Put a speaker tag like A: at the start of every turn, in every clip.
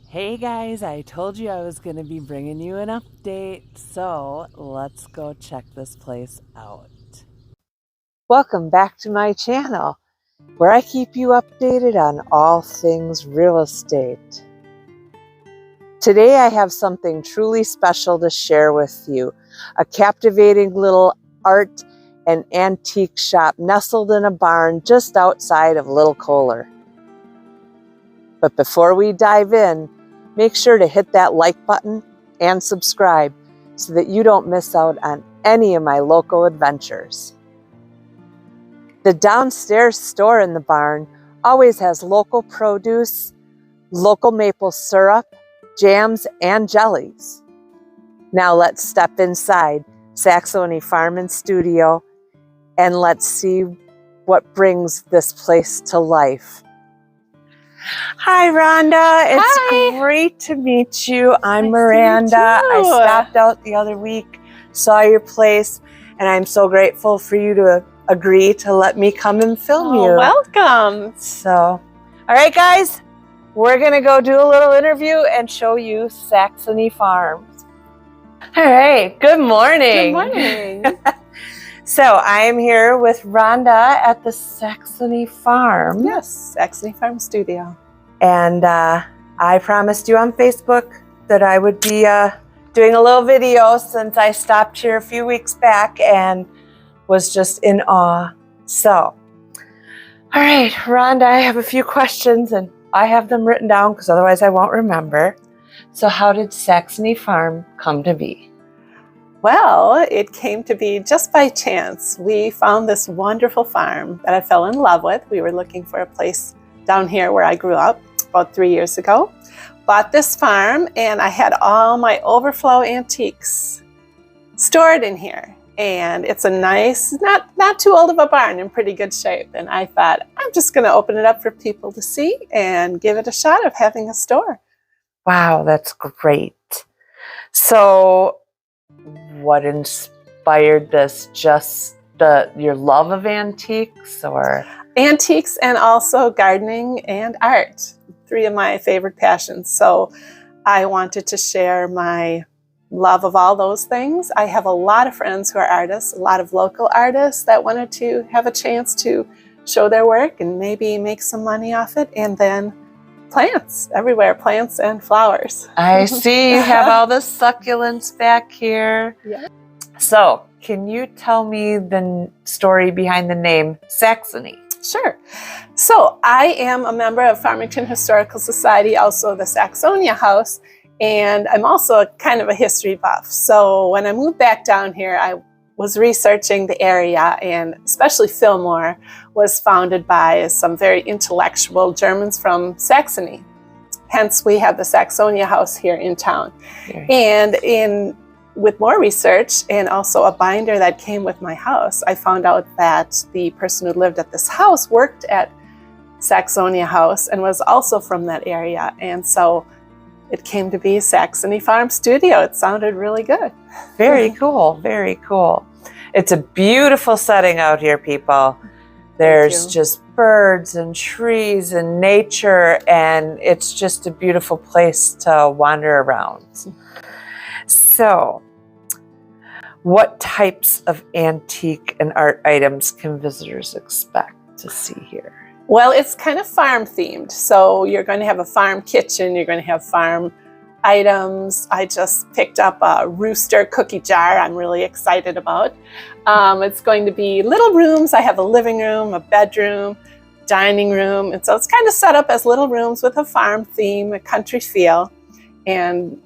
A: Hey guys, I told you I was going to be bringing you an update, so let's go check this place out. Welcome back to my channel, where I keep you updated on all things real estate. Today I have something truly special to share with you, a captivating little art and antique shop nestled in a barn just outside of Little Kohler. But before we dive in, make sure to hit that like button and subscribe so that you don't miss out on any of my local adventures. The downstairs store in the barn always has local produce, local maple syrup, jams, and jellies. Now let's step inside Saxony Farm Studio and let's see what brings this place to life. Hi, Rhonda. It's great to meet you. I'm Miranda. I stopped out the other week, saw your place, and I'm so grateful for you to agree to let me come and film you.
B: Welcome.
A: So, all right, guys, we're going to go do a little interview and show you Saxony Farms. All right. Good morning.
B: Good morning.
A: So I am here with Rhonda at the Saxony Farm.
B: Yes, Saxony Farm Studio.
A: And I promised you on Facebook that I would be doing a little video since I stopped here a few weeks back and was just in awe. So, all right, Rhonda, I have a few questions and I have them written down because otherwise I won't remember. So how did Saxony Farm come to be?
B: Well, it came to be just by chance. We found this wonderful farm that I fell in love with. We were looking for a place down here where I grew up about 3 years ago. Bought this farm and I had all my overflow antiques stored in here. And it's a nice, not too old of a barn, in pretty good shape. And I thought, I'm just going to open it up for people to see and give it a shot of having a store.
A: Wow, that's great. So what inspired this? Just your love of antiques, or?
B: Antiques and also gardening and art, 3 of my favorite passions. So I wanted to share my love of all those things. I have a lot of friends who are artists, a lot of local artists that wanted to have a chance to show their work and maybe make some money off it. And then plants everywhere, plants and flowers.
A: I see you have all the succulents back here.
B: Yeah.
A: So can you tell me the story behind the name Saxony?
B: Sure. So I am a member of Farmington Historical Society, also the Saxonia House, and I'm also kind of a history buff. So when I moved back down here, I was researching the area, and especially Fillmore was founded by some very intellectual Germans from Saxony. Hence, we have the Saxonia House here in town. And with more research and also a binder that came with my house, I found out that the person who lived at this house worked at Saxonia House and was also from that area. And so it came to be Saxony Farm Studio. It sounded really good.
A: Very cool. Very cool. It's a beautiful setting out here, people. There's just birds and trees and nature, and it's just a beautiful place to wander around. So, what types of antique and art items can visitors expect to see here?
B: Well, it's kind of farm themed. So you're going to have a farm kitchen, you're going to have farm items. I just picked up a rooster cookie jar I'm really excited about. It's going to be little rooms. I have a living room, a bedroom, dining room. And so it's kind of set up as little rooms with a farm theme, a country feel, and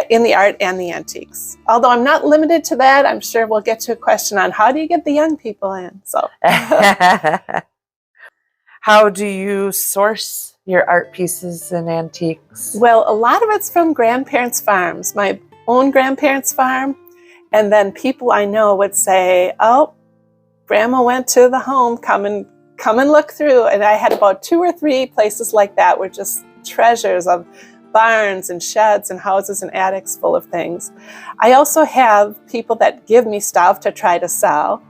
B: in the art and the antiques. Although I'm not limited to that, I'm sure we'll get to a question on how do you get the young people in. So
A: how do you source your art pieces and antiques?
B: Well, a lot of it's from grandparents' farms, my own grandparents' farm. And then people I know would say, oh, Grandma went to the home, come and look through. And I had about 2 or 3 places like that were just treasures of barns and sheds and houses and attics full of things. I also have people that give me stuff to try to sell.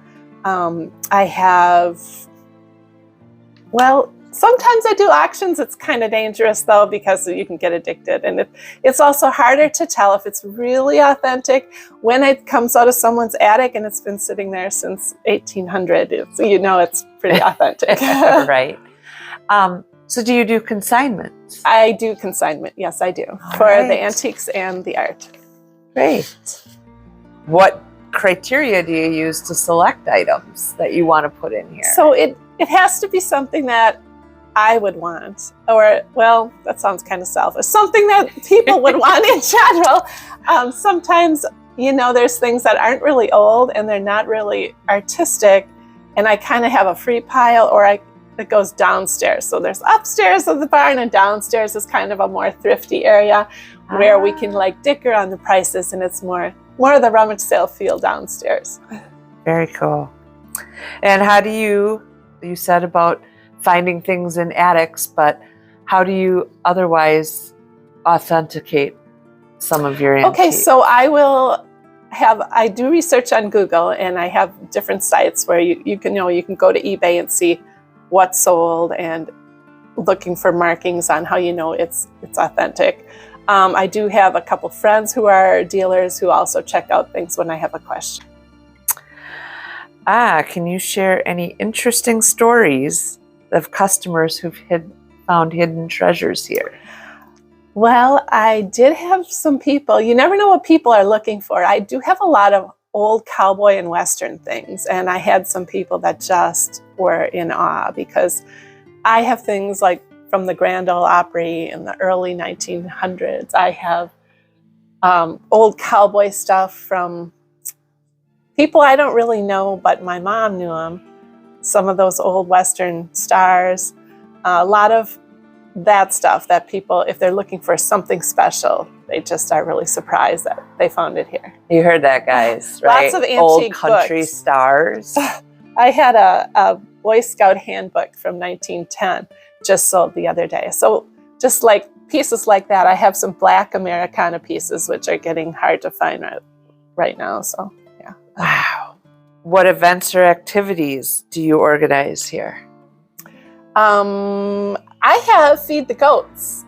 B: I have, well, Sometimes I do auctions. It's kind of dangerous though, because you can get addicted, and it's also harder to tell if it's really authentic when it comes out of someone's attic and it's been sitting there since 1800. It's pretty authentic.
A: Right. So do you do consignments?
B: I do consignment. Yes, I do.
A: All
B: For
A: right.
B: the antiques and the art.
A: Great. What criteria do you use to select items that you want to put in here?
B: So it has to be something that I would want, or, well, that sounds kind of selfish, something that people would want in general. Sometimes, there's things that aren't really old and they're not really artistic, and I kind of have a free pile, that goes downstairs. So there's upstairs of the barn, and downstairs is kind of a more thrifty area where we can dicker on the prices, and it's more of the rummage sale feel downstairs.
A: Very cool. And how do you said about finding things in attics, but how do you otherwise authenticate some of your antiques?
B: Okay, so I do research on Google, and I have different sites where you can go to eBay and see what's sold and looking for markings on how it's authentic. I do have a couple friends who are dealers who also check out things when I have a question.
A: Can you share any interesting stories of customers who've found hidden treasures here?
B: Well, I did have some people. You never know what people are looking for. I do have a lot of old cowboy and western things, and I had some people that just were in awe, because I have things like from the Grand Ole Opry in the early 1900s. I have old cowboy stuff from people I don't really know, but my mom knew them. Some of those old western stars, a lot of that stuff that people, if they're looking for something special, they just are really surprised that they found it here.
A: You heard that, guys, right?
B: Lots of antique
A: old country
B: books.
A: Stars.
B: I had a Boy Scout handbook from 1910 just sold the other day. So just like pieces like that, I have some black Americana pieces, which are getting hard to find right now. So, yeah.
A: Wow. What events or activities do you organize here?
B: I have Feed the Goats.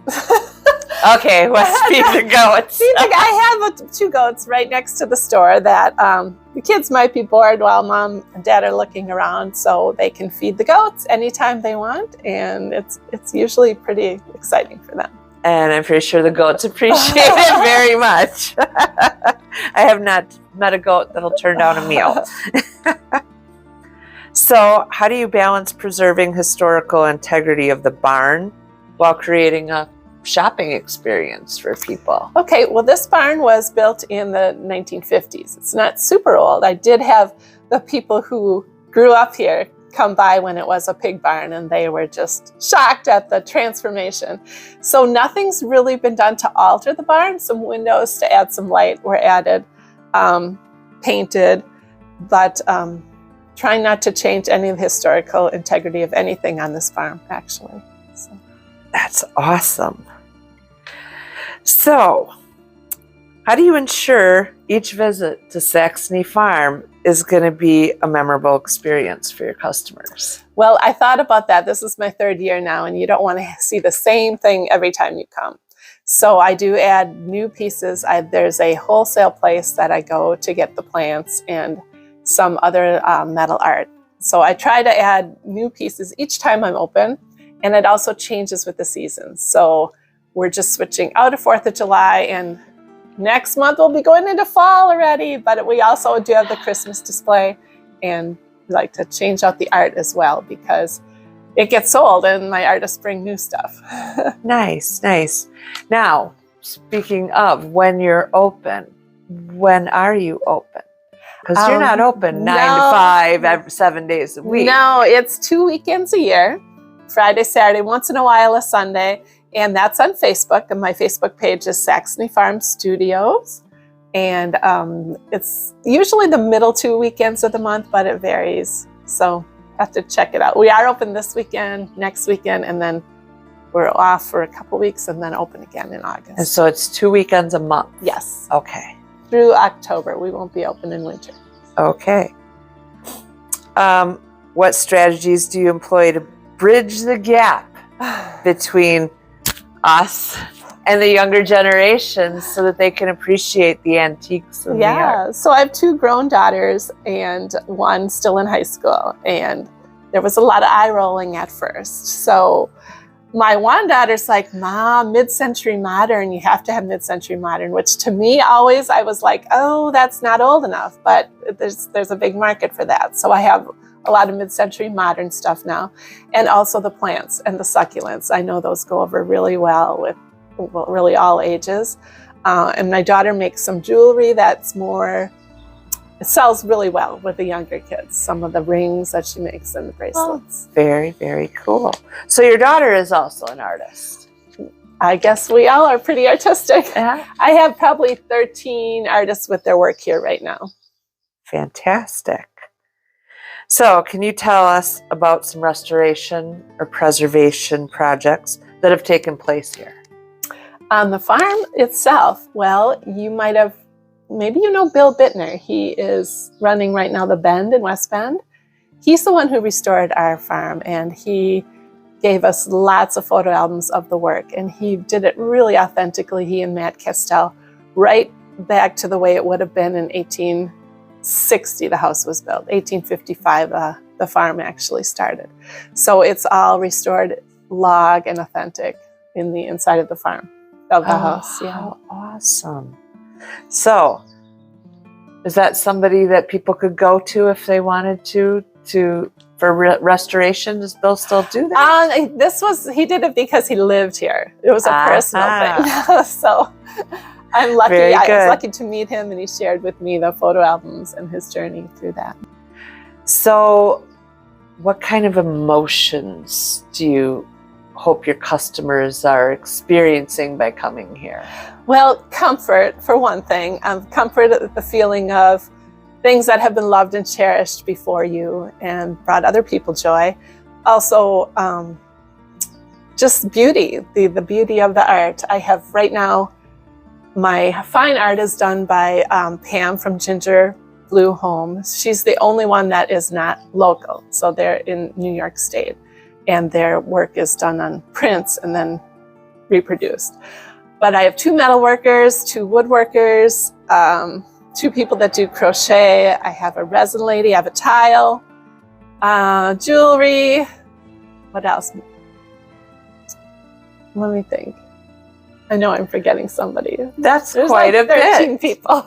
A: Okay, what's Feed the Goats?
B: I have 2 goats right next to the store that the kids might be bored while mom and dad are looking around, so they can feed the goats anytime they want, and it's usually pretty exciting for them.
A: And I'm pretty sure the goats appreciate it very much. I have not met a goat that'll turn down a meal. So how do you balance preserving historical integrity of the barn while creating a shopping experience for people?
B: Okay, well, this barn was built in the 1950s. It's not super old. I did have the people who grew up here come by when it was a pig barn, and they were just shocked at the transformation. So nothing's really been done to alter the barn. Some windows to add some light were added, painted, but trying not to change any of the historical integrity of anything on this farm, actually. So.
A: That's awesome. So, how do you ensure each visit to Saxony Farm is going to be a memorable experience for your customers?
B: Well, I thought about that. This is my 3rd year now, and you don't want to see the same thing every time you come. So I do add new pieces. There's a wholesale place that I go to get the plants and some other metal art. So I try to add new pieces each time I'm open, and it also changes with the seasons. So we're just switching out of 4th of July, and next month we'll be going into fall already, but we also do have the Christmas display, and we like to change out the art as well because it gets sold and my artists bring new stuff.
A: Nice, nice. Now, speaking of when you're open, when are you open? Because you're not open 9 to 5, 7 days a week.
B: No, it's 2 weekends a year, Friday, Saturday, once in a while a Sunday. And that's on Facebook. And my Facebook page is Saxony Farm Studios. And it's usually the middle 2 weekends of the month, but it varies. So have to check it out. We are open this weekend, next weekend, and then we're off for a couple weeks and then open again in August.
A: And so it's 2 weekends a month?
B: Yes.
A: Okay.
B: Through October. We won't be open in winter.
A: Okay. What strategies do you employ to bridge the gap between us and the younger generations so that they can appreciate the antiques and the art.
B: So I have 2 grown daughters and one still in high school, and there was a lot of eye rolling at first. So my one daughter's like, Mom, mid-century modern, you have to have mid-century modern, which to me always, I was like, oh, that's not old enough, but there's a big market for that. So I have a lot of mid-century modern stuff now, and also the plants and the succulents. I know those go over really well with really all ages. And my daughter makes some jewelry that's more, it sells really well with the younger kids. Some of the rings that she makes and the bracelets.
A: Oh, very, very cool. So your daughter is also an artist.
B: I guess we all are pretty artistic.
A: Yeah.
B: I have probably 13 artists with their work here right now.
A: Fantastic. So can you tell us about some restoration or preservation projects that have taken place here?
B: On the farm itself, well, you might have, maybe you know Bill Bittner. He is running right now the Bend in West Bend. He's the one who restored our farm, and he gave us lots of photo albums of the work, and he did it really authentically, he and Matt Castell, right back to the way it would have been in 1860 the house was built. 1855 the farm actually started. So it's all restored log and authentic in the inside of the farm. Of the house, yeah.
A: How awesome. So, is that somebody that people could go to if they wanted to for restoration? Does Bill still do that?
B: He did it because he lived here. It was a personal thing. So I'm lucky. I was lucky to meet him, and he shared with me the photo albums and his journey through that.
A: So, what kind of emotions do you hope your customers are experiencing by coming here?
B: Well, comfort, for one thing. Comfort at the feeling of things that have been loved and cherished before you and brought other people joy. Also, just beauty, the beauty of the art. I have right now, my fine art is done by Pam from Ginger Blue Home. She's the only one that is not local. So they're in New York State, and their work is done on prints and then reproduced. But I have 2 metal workers, 2 woodworkers, 2 people that do crochet. I have a resin lady, I have a tile, jewelry. What else? Let me think. I know I'm forgetting somebody.
A: There's quite
B: like
A: a
B: 13
A: bit.
B: people.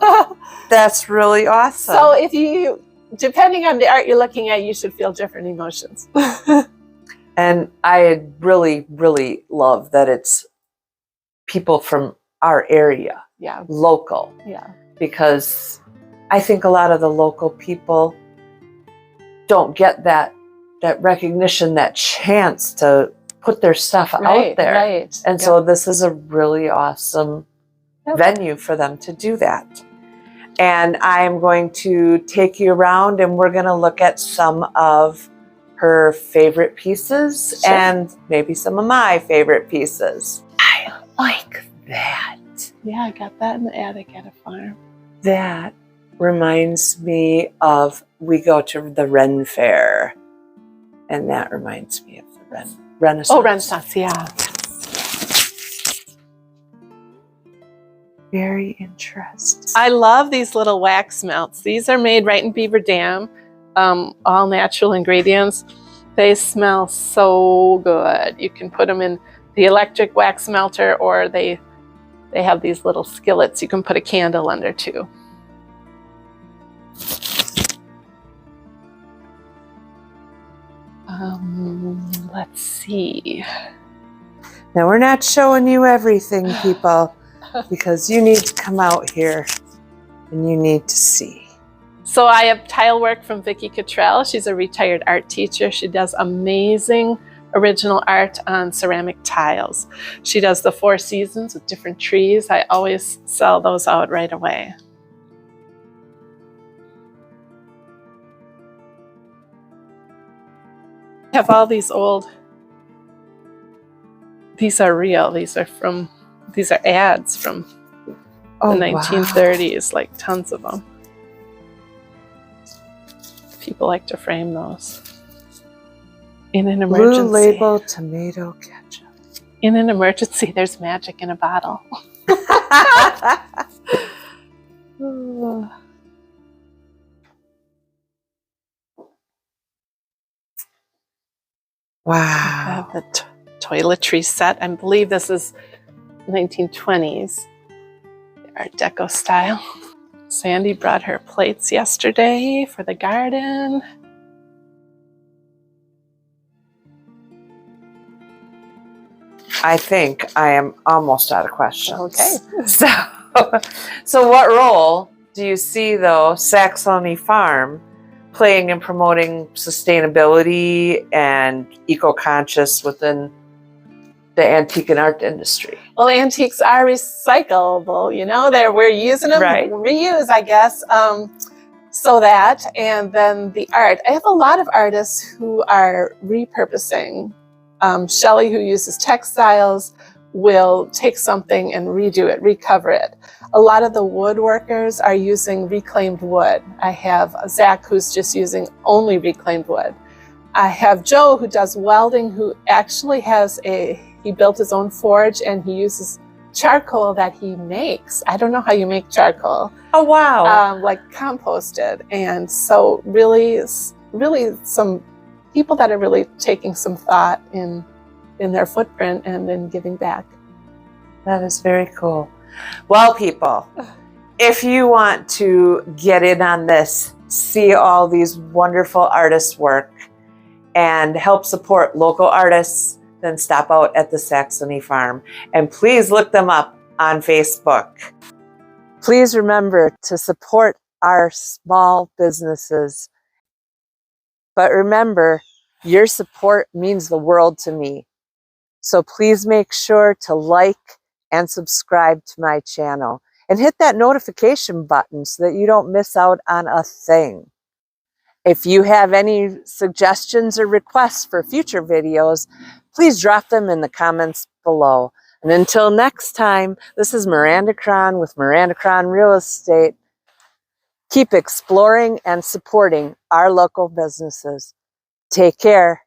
A: That's really awesome.
B: So if you, depending on the art you're looking at, you should feel different emotions.
A: And I really, really love that it's people from our area, local.
B: Yeah.
A: Because I think a lot of the local people don't get that recognition, that chance to put their stuff out there.
B: Right.
A: And so this is a really awesome venue for them to do that. And I am going to take you around, and we're going to look at some of her favorite pieces and maybe some of my favorite pieces. I like that.
B: Yeah, I got that in the attic at a farm.
A: That reminds me of, we go to the Ren Fair, and that reminds me of the Renaissance.
B: Oh, Renaissance, yeah.
A: Very interesting.
B: I love these little wax melts. These are made right in Beaver Dam, all natural ingredients. They smell so good. You can put them in the electric wax melter, or they have these little skillets you can put a candle under too. Let's see.
A: Now, we're not showing you everything, people, because you need to come out here and you need to see.
B: So I have tile work from Vicki Cottrell. She's a retired art teacher. She does amazing original art on ceramic tiles. She does the 4 seasons with different trees. I always sell those out right away. I have all these old, these are real. These are ads from the 1930s, like tons of them. People like to frame those. In an
A: Blue
B: emergency.
A: Label tomato ketchup.
B: In an emergency, there's magic in a bottle.
A: Wow.
B: I have the toiletry set. I believe this is 1920s, Art Deco style. Sandy brought her plates yesterday for the garden.
A: I think I am almost out of questions.
B: Okay.
A: So what role do you see, though, Saxony Farm playing in promoting sustainability and eco-conscious within the antique and art industry?
B: Well, antiques are recyclable, you know, we're using them,
A: Right.
B: reuse, I guess. So that, and then the art. I have a lot of artists who are repurposing. Shelley, who uses textiles, will take something and redo it, recover it. A lot of the woodworkers are using reclaimed wood. I have Zach, who's just using only reclaimed wood. I have Joe, who does welding, who actually he built his own forge, and he uses charcoal that he makes. I don't know how you make charcoal.
A: Oh, wow.
B: Like composted. And so really some people that are really taking some thought in their footprint and then giving back.
A: That is very cool. Well, people, if you want to get in on this, see all these wonderful artists' work, and help support local artists, then stop out at the Saxony Farm. And please look them up on Facebook. Please remember to support our small businesses. But remember, your support means the world to me. So please make sure to like and subscribe to my channel and hit that notification button so that you don't miss out on a thing. If you have any suggestions or requests for future videos, please drop them in the comments below. And until next time, this is Miranda Krahn with Miranda Krahn Real Estate. Keep exploring and supporting our local businesses. Take care.